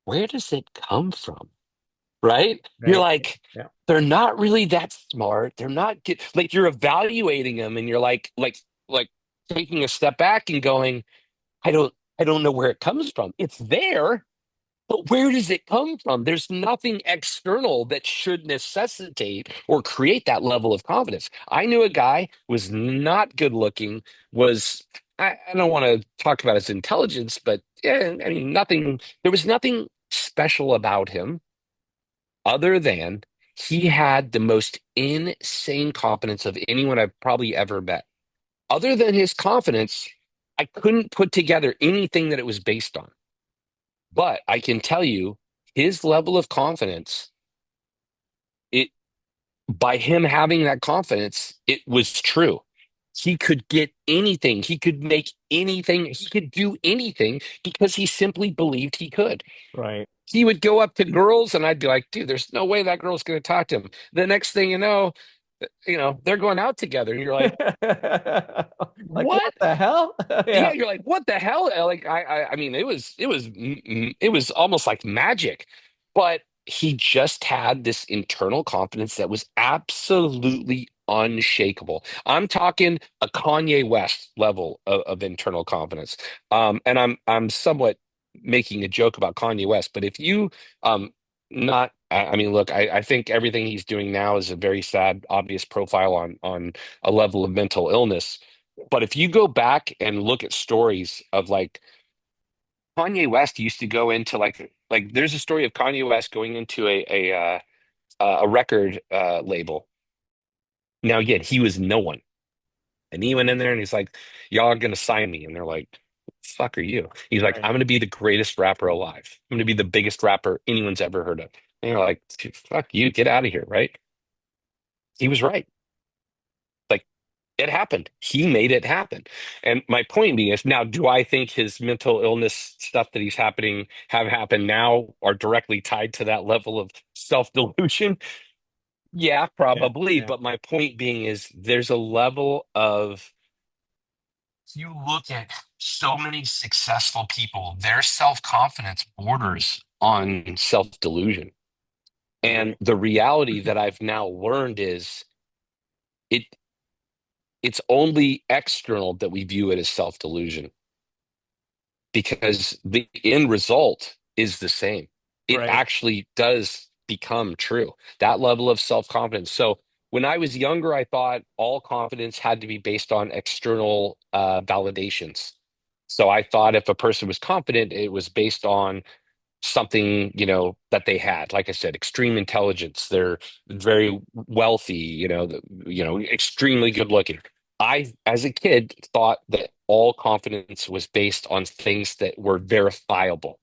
where does it come from? Right? You're Right. like, Yeah. they're not really that smart. They're not get, like you're evaluating them and you're like taking a step back and going, I don't know where it comes from. It's there. But where does it come from? There's nothing external that should necessitate or create that level of confidence. I knew a guy was not good looking, was I don't want to talk about his intelligence, but yeah, I mean nothing, there was nothing special about him other than he had the most insane confidence of anyone I've probably ever met. Other than his confidence, I couldn't put together anything that it was based on. But I can tell you, his level of confidence, it by him having that confidence, it was true. He could get anything, he could make anything, he could do anything because he simply believed he could. Right. He would go up to girls and I'd be like, dude, there's no way that girl's going to talk to him. The next thing you know, they're going out together and you're like, Like, what what? the hell? Yeah, Yeah. you're like, what the hell? Like, I mean, it was almost like magic, but he just had this internal confidence that was absolutely unshakable. I'm talking a Kanye West level of internal confidence. And I'm somewhat making a joke about Kanye West, but if you, not, I mean, look, I think everything he's doing now is a very sad, obvious profile on a level of mental illness. But if you go back and look at stories of like Kanye West used to go into like there's a story of Kanye West going into a record label. Now again, he was no one, and he went in there and he's like, "Y'all are gonna sign me," and they're like, "Fuck are you?" He's like, Right. "I'm gonna be the greatest rapper alive. I'm gonna be the biggest rapper anyone's ever heard of." And you're like, "Fuck you, get out of here!" Right? He was right. Like it happened. He made it happen. And my point being is now, do I think his mental illness stuff that he's happening have happened now are directly tied to that level of self-delusion? Yeah, Yeah. probably. Yeah. But my point being is there's a level of you look at so many successful people, their self-confidence borders on self-delusion. And Agree. the reality that I've now learned is it it's only external that we view it as self-delusion because the end result is the same. It Right. actually does become true. That level of self-confidence. So when I was younger, I thought all confidence had to be based on external validations. So I thought if a person was confident, it was based on something, you know, that they had. Like I said, extreme intelligence. They're very wealthy, extremely good looking. I, as a kid, thought that all confidence was based on things that were verifiable.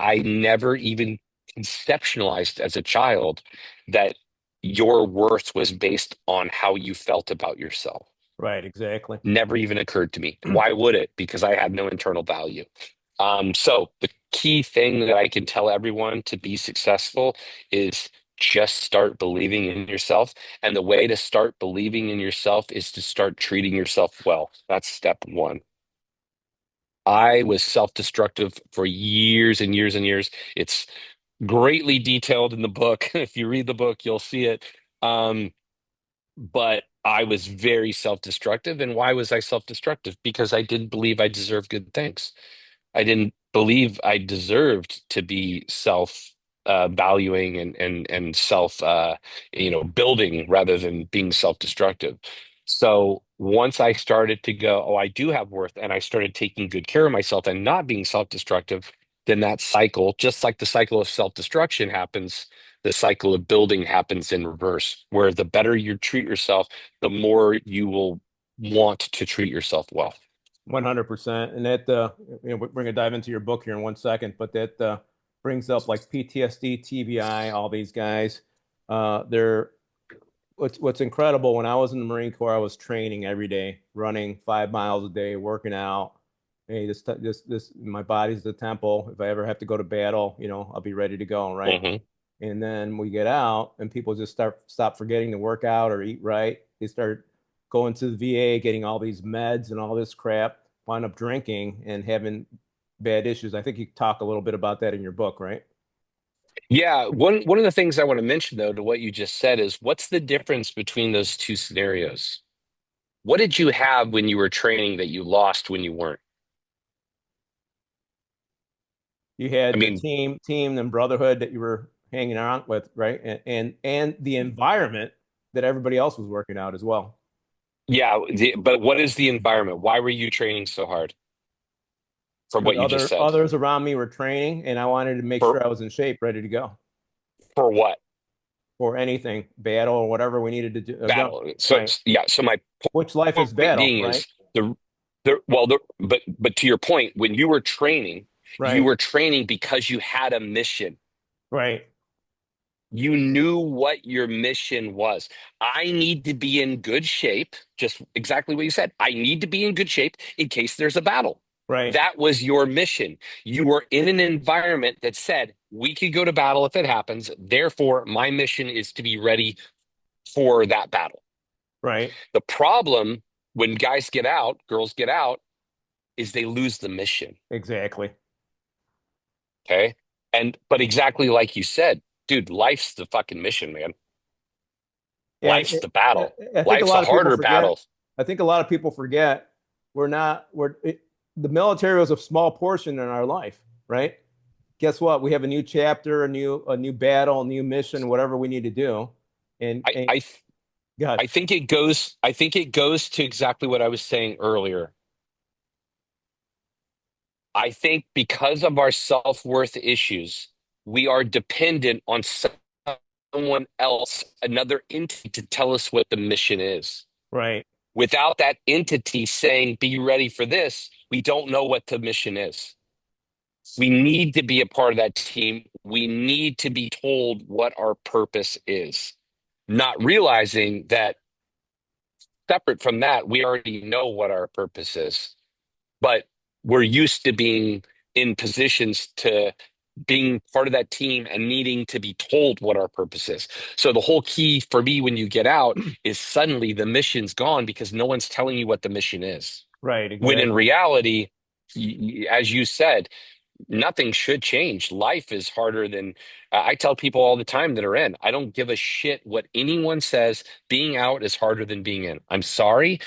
I never even conceptualized as a child that your worth was based on how you felt about yourself. Right. Exactly. Never even occurred to me. Why would it? Because I had no internal value. So the key thing that I can tell everyone to be successful is just start believing in yourself. And the way to start believing in yourself is to start treating yourself well. That's step one. I was self-destructive for years and years and years. It's greatly detailed in the book. If you read the book, you'll see it. Um, but I was very self-destructive. And why was I self-destructive? Because I didn't believe I deserved good things. I didn't believe I deserved to be self valuing and self building rather than being self-destructive. So once I started to go, oh, I do have worth, and I started taking good care of myself and not being self-destructive, then that cycle, just like the cycle of self-destruction happens, the cycle of building happens in reverse, where the better you treat yourself, the more you will want to treat yourself well. 100%. And that, we're going to dive into your book here in 1 second, but that brings up like PTSD, TBI, all these guys. They're what's incredible. When I was in the Marine Corps, I was training every day, running 5 miles a day, working out. Hey, my body's the temple. If I ever have to go to battle, I'll be ready to go, right? Hmm. And then we get out, and people just stop forgetting to work out or eat right. They start going to the VA, getting all these meds and all this crap, wind up drinking and having bad issues. I think you talk a little bit about that in your book, right? Yeah, one of the things I want to mention though to what you just said is what's the difference between those two scenarios? What did you have when you were training that you lost when you weren't? You I had the mean, team and brotherhood that you were hanging out with, right? And the environment that everybody else was working out as well. yeah, but what is the environment? Why were you training so hard from Because what you just said? others around me were training, and I wanted to make For sure I was in shape, ready to go for what? for anything, battle or whatever we needed to do. Go. Battle. So Right. yeah, so my Which life is point battle, being right? is but to your point, when you Right. were training because you had a mission. Right. You knew what your mission was. I need to be in good shape, just exactly what you said. I need to be in good shape in case there's a battle. Right. That was your mission. You were in an environment that said, we could go to battle if it happens. Therefore, my mission is to be ready for that battle. Right. The problem when guys get out, girls get out, is they lose the mission. Exactly. Okay. But exactly like you said, dude, life's the fucking mission, man. And Life's the battle. I think a Life's a lot of people harder forget. battle. I think a lot of people forget we're not. The military was a small portion in our life, right? Guess what? We have a new chapter, a new battle, a new mission, whatever we need to do. And, I and I God, I think it goes to exactly what I was saying earlier. I think because of our self-worth issues, we are dependent on someone else, another entity to tell us what the mission is. right, Without that entity saying, be ready for this, we don't know what the mission is. We need to be a part of that team. We need to be told what our purpose is, not realizing that separate from that, we already know what our purpose is, but we're used to being in positions to being part of that team and needing to be told what our purpose is. So the whole key for me when you get out is suddenly the mission's gone because no one's telling you what the mission is. right, When in exactly, reality, as you said, nothing should change. Life is harder than I tell people all the time that are in. I don't give a shit what anyone says. Being out is harder than being in. I'm sorry.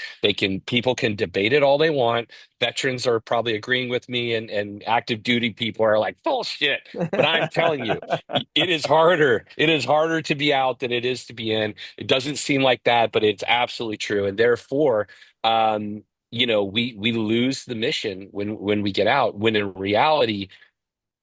People can debate it all they want. Veterans are probably agreeing with me and active duty people are like bullshit. But I'm telling you, it is harder. It is harder to be out than it is to be in. It doesn't seem like that, but it's absolutely true. And therefore, we lose the mission when we get out, when in reality,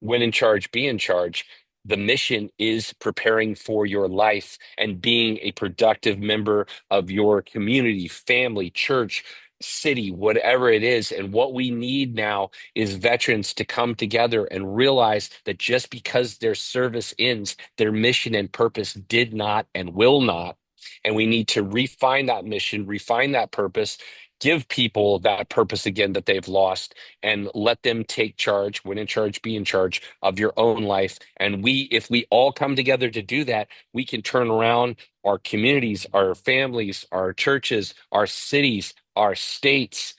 when in charge, be in charge. The mission is preparing for your life and being a productive member of your community, family, church, city, whatever it is. And what we need now is veterans to come together and realize that just because their service ends, their mission and purpose did not and will not. And we need to refine that mission, refine that purpose, give people that purpose again that they've lost and let them take charge. When in charge, be in charge of your own life. And if we all come together to do that, we can turn around our communities, our families, our churches, our cities, our states,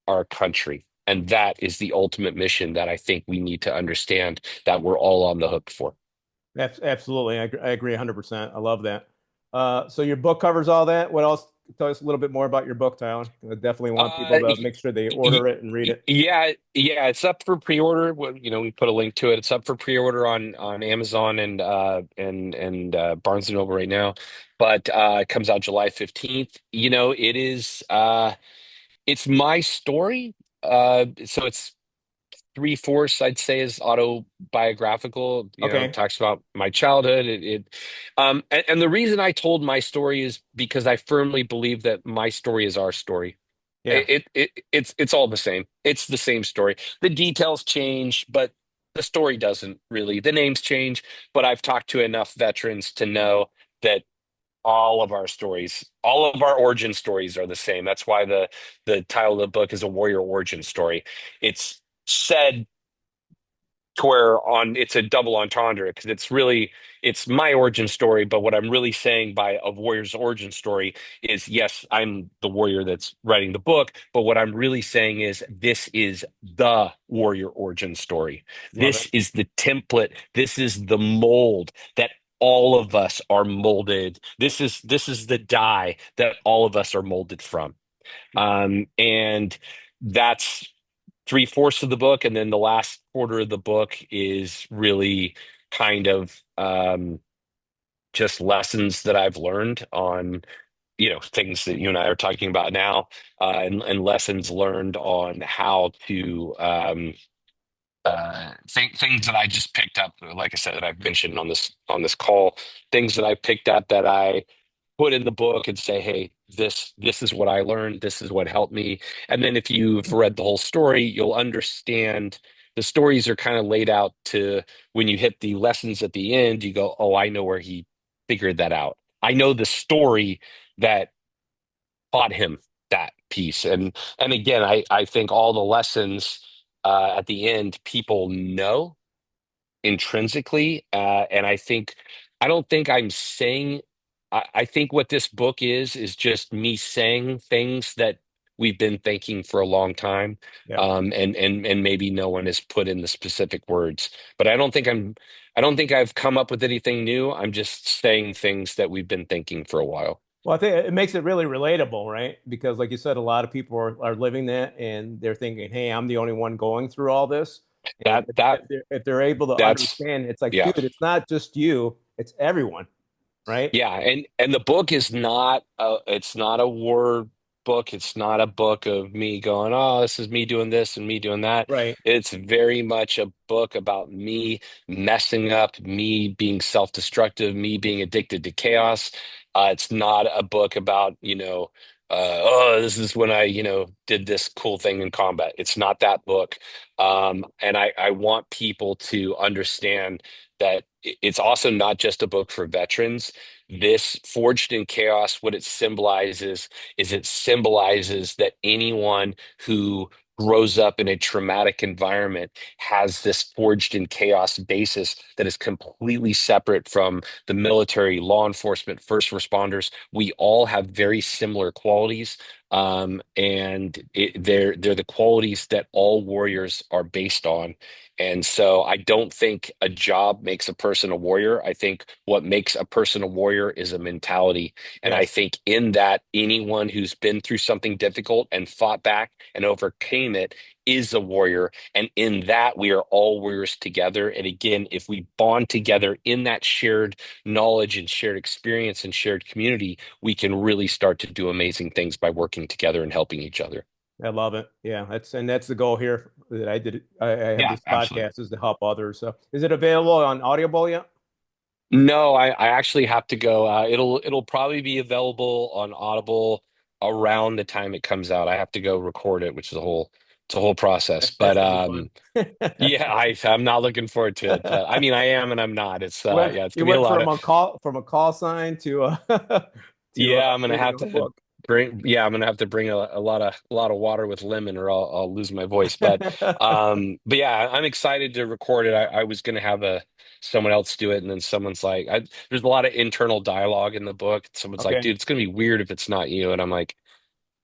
our country. And that is the ultimate mission that I think we need to understand that we're all on the hook for. Absolutely. I agree 100%. I love that. So your book covers all that. What else? Tell us a little bit more about your book, Tyler. I definitely want people Uh, to make sure they y- order it and read it. yeah, it's up for pre-order. We put a link to it. It's up for pre-order on Amazon and Barnes and Noble right now. But it comes out July 15th. It's my story. So it's three-fourths, I'd say, is autobiographical. Okay. Talks about my childhood. And the reason I told my story is because I firmly believe that my story is our story. Yeah. It's all the same. It's the same story. The details change, but the story doesn't really. The names change, but I've talked to enough veterans to know that all of our stories, all of our origin stories are the same. That's why the title of the book is a warrior origin story. It's said to where on it's a double entendre because it's my origin story, but what I'm really saying by a warrior's origin story is yes, I'm the warrior that's writing the book, but what I'm really saying is this is the warrior origin story. Love it. This is the template, this is the mold that all of us are molded. This is the die that all of us are molded from. And that's three-fourths of the book, and then the last quarter of the book is really kind of just lessons that I've learned on, things that you and I are talking about now, and lessons learned on how to things that I just picked up, like I said, that I've mentioned on this call, things that I picked up that I put in the book and say, hey, this is what I learned, this is what helped me. And then if you've read the whole story, you'll understand the stories are kind of laid out to when you hit the lessons at the end, you go, oh, I know where he figured that out. I know the story that taught him that piece. And again, I think all the lessons at the end people know intrinsically. And I don't think I'm saying, I think what this book is just me saying things that we've been thinking for a long time. Yeah. And maybe no one has put in the specific words, but I don't think I've come up with anything new. I'm just saying things that we've been thinking for a while. Well, I think it makes it really relatable, right? Because, like you said, a lot of people are living that and they're thinking, hey, I'm the only one going through all this. And That, that, if they're able to that's, understand, it's like, yeah. dude, it's not just you, it's everyone, right? Yeah, and the book is not it's not a war book. It's not a book of me going, oh, this is me doing this and me doing that. Right. It's very much a book about me messing up, me being self-destructive, me being addicted to chaos. It's not a book about, oh, this is when I, did this cool thing in combat. It's not that book. And I want people to understand that it's also not just a book for veterans. This Forged in Chaos, what it symbolizes is it symbolizes that anyone who grows up in a traumatic environment has this forged in chaos basis that is completely separate from the military, law enforcement, first responders. We all have very similar qualities, and they're the qualities that all warriors are based on. And so I don't think a job makes a person a warrior. I think what makes a person a warrior is a mentality. And I Yes. think in that, anyone who's been through something difficult and fought back and overcame it is a warrior. And in that, we are all warriors together. And again, if we bond together in that shared knowledge and shared experience and shared community, we can really start to do amazing things by working together and helping each other. I love it. Yeah, that's the goal here that I did. I have Yeah, this absolutely. podcast is to help others. So, is it available on Audible yet? No, I actually have to go. It'll probably be available on Audible around the time it comes out. I have to go record it, which is a whole process. But That's gonna be fun. yeah, I'm not looking forward to it. But I mean, I am and I'm not. It's yeah, it's You gonna be a went lot of. from a call sign to to Yeah, I'm gonna reading have a whole to book. yeah, I'm gonna have to bring a lot of water with lemon or I'll lose my voice. But yeah, I'm excited to record it. I was gonna have someone else do it, and then someone's like, there's a lot of internal dialogue in the book. Someone's like, Okay. dude, it's gonna be weird if it's not you. And I'm like,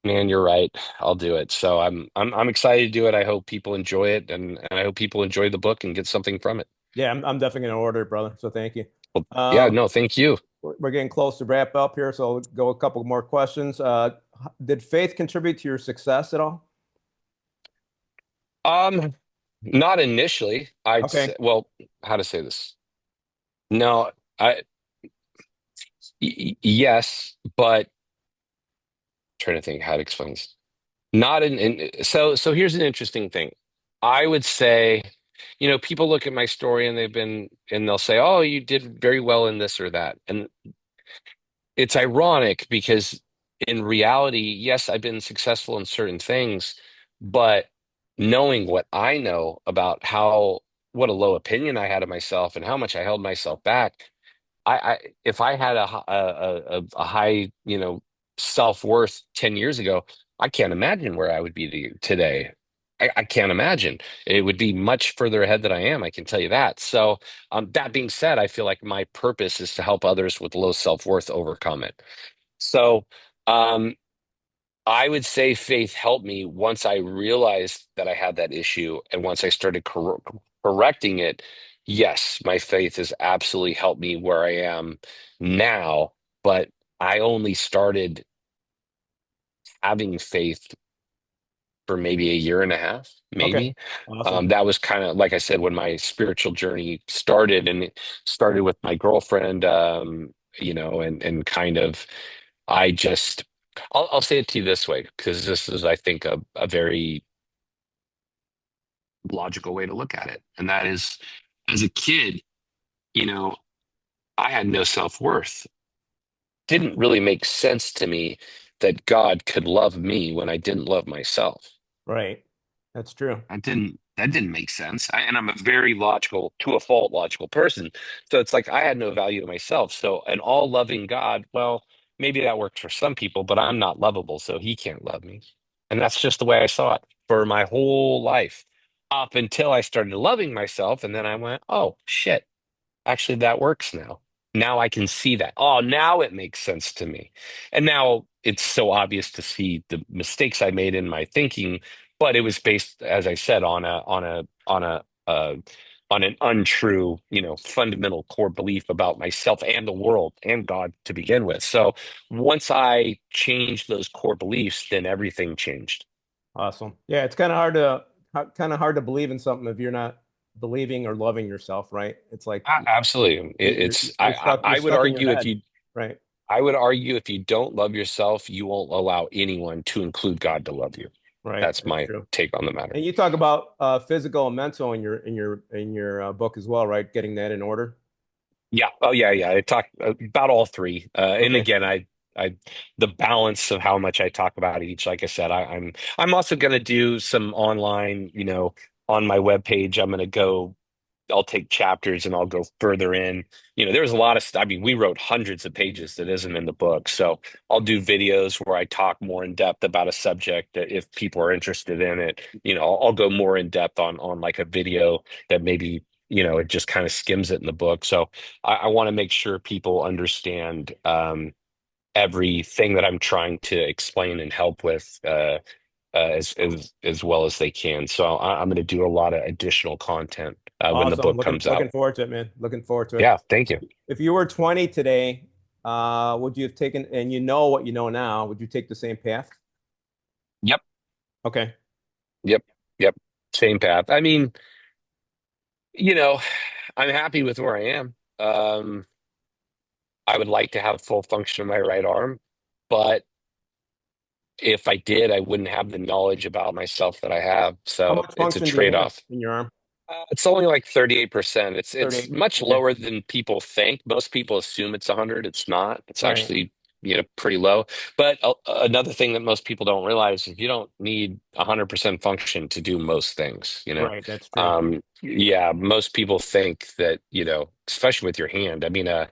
man, you're right. I'll do it. So I'm excited to do it. I hope people enjoy it, and I hope people enjoy the book and get something from it. Yeah, I'm definitely going to order it, brother. So thank you. Well, yeah, Um, no, thank you. we're getting close to wrap up here, so I'll go a couple more questions. Did faith contribute to your success at all? Um, Not initially. I'd say, Okay. well, how to say this? No, I yes, but trying to think how to explain this. Not so here's an interesting thing. I would say, people look at my story and they'll say, "Oh, you did very well in this or that." And it's ironic because in reality, yes, I've been successful in certain things, but knowing what I know about what a low opinion I had of myself and how much I held myself back, I if I had a high, self-worth 10 years ago, I can't imagine where I would be today. I can't imagine. It would be much further ahead than I am, I can tell you that. So, that being said, I feel like my purpose is to help others with low self-worth overcome it. So, um, I would say faith helped me once I realized that I had that issue and once I started correcting it. Yes, my faith has absolutely helped me where I am now, but I only started having faith for maybe a year and a half, Okay. maybe. Awesome. That was kind of, like I said, when my spiritual journey started, and it started with my girlfriend, and kind of, I just, I'll say it to you this way, because this is, I think, a very logical way to look at it. And that is, as a kid, you know, I had no self-worth. Didn't really make sense to me that God could love me when I didn't love myself. Right. That's true. That didn't make sense. And I'm a very logical, to a fault, logical person. So it's like I had no value to myself. So an all loving God, well, maybe that works for some people, but I'm not lovable, so he can't love me. And that's just the way I saw it for my whole life up until I started loving myself. And then I went, oh shit, actually that works now. Now I can see that. Oh, now it makes sense to me. And now it's so obvious to see the mistakes I made in my thinking, but it was based, as I said, on an untrue, fundamental core belief about myself and the world and God to begin with. So once I changed those core beliefs, then everything changed. Awesome. Yeah, it's kind of hard to believe in something if you're not believing or loving yourself, right? It's like Absolutely. you're I would stuck in your argue head, right? if you don't love yourself, you won't allow anyone to include God to love you. Right. That's That's my true. take on the matter. And you talk about physical and mental in your book as well, right? Getting that in order. Yeah. Oh, yeah, yeah. I talk about all three. And Okay. again, the balance of how much I talk about each. Like I said, I'm also going to do some online, on my webpage. I'll take chapters and I'll go further in. There's a lot of stuff. I mean, we wrote hundreds of pages that isn't in the book. So I'll do videos where I talk more in depth about a subject that if people are interested in it, I'll go more in depth on like a video that maybe, it just kind of skims it in the book. So I want to make sure people understand everything that I'm trying to explain and help with. As well as they can. So I'm going to do a lot of additional content when the Awesome. book Looking comes out. looking forward to it, man. Looking forward to it. Yeah, thank you. If you were 20 today, would you have taken, and you know what you know now, would you take the same path? Yep, Okay. yep, yep. Same path. I mean, you know, I'm happy with where I am. I would like to have full function of my right arm, but if I did, I wouldn't have the knowledge about myself that I have. How So much it's a function do you have trade-off. in your arm? It's only like 38%. It's 38. much Okay. lower than people think. Most people assume it's 100. It's not. It's Right. actually, pretty low. But another thing that most people don't realize is you don't need 100% function to do most things. Right. That's true. Yeah, most people think that, especially with your hand. I mean, a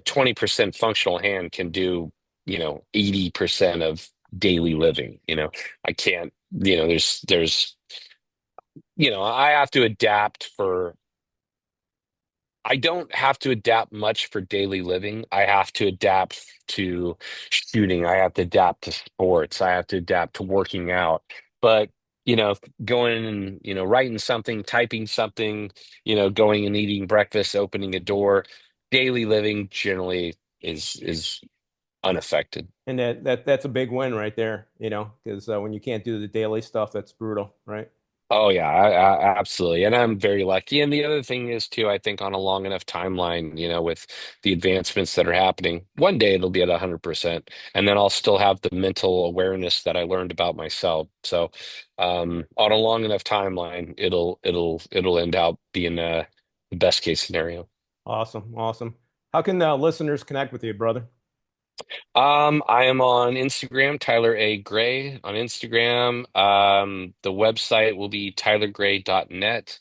20% functional hand can do, 80% of daily living. I can't, I have to adapt for I don't have to adapt much for daily living. I have to adapt to shooting. I have to adapt to sports. I have to adapt to working out. But you know, going and, writing something, typing something, going and eating breakfast, opening a door, daily living generally is unaffected. And that's a big win right there, because when you can't do the daily stuff, that's brutal, right? Oh yeah, absolutely. And I'm very lucky. And the other thing is too, I think on a long enough timeline, with the advancements that are happening, one day it'll be at 100%. And then I'll still have the mental awareness that I learned about myself. So, on a long enough timeline, it'll end out being the best case scenario. Awesome, awesome. How can listeners connect with you, brother? I am on Instagram, Tyler A. Gray on Instagram. The website will be tylergray.net,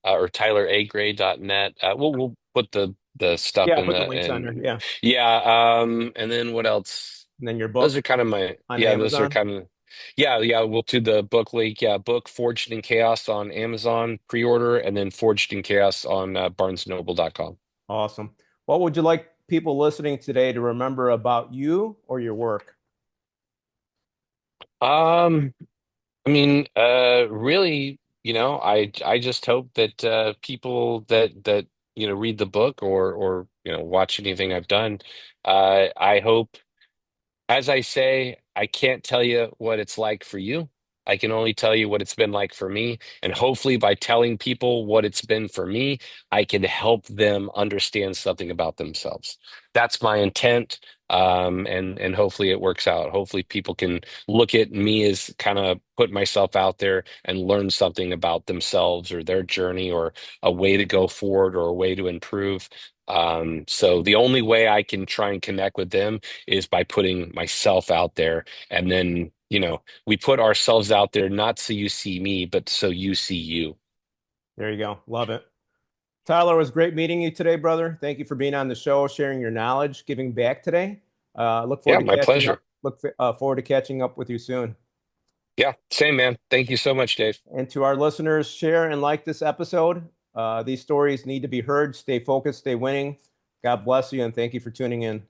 or tyleragray.net. We'll put the stuff Yeah, in put the the links on there. and Yeah, yeah. And then what else? and then your Those book are kind of my on yeah. Those are Amazon. kind of yeah. We'll do the book link. Yeah, book Forged in Chaos on Amazon pre-order, and then Forged in Chaos on BarnesNoble.com. Awesome. What would you like people listening today to remember about you or your work? Um. Really, I just hope that people that read the book or watch anything I've done, I hope, as I say, I can't tell you what it's like for you. I can only tell you what it's been like for me. And hopefully, by telling people what it's been for me, I can help them understand something about themselves. That's my intent. And hopefully it works out. Hopefully people can look at me as kind of put myself out there and learn something about themselves or their journey or a way to go forward or a way to improve. So the only way I can try and connect with them is by putting myself out there. And then, we put ourselves out there not so you see me, but so you see you. There you go. Love it. Tyler, it was great meeting you today, brother. Thank you for being on the show, sharing your knowledge, giving back today. Look forward Yeah, to my catching pleasure. up. Look forward to catching up with you soon. Yeah, same man. Thank you so much, Dave. And to our listeners, share and like this episode. These stories need to be heard. Stay focused, stay winning. God bless you, and thank you for tuning in.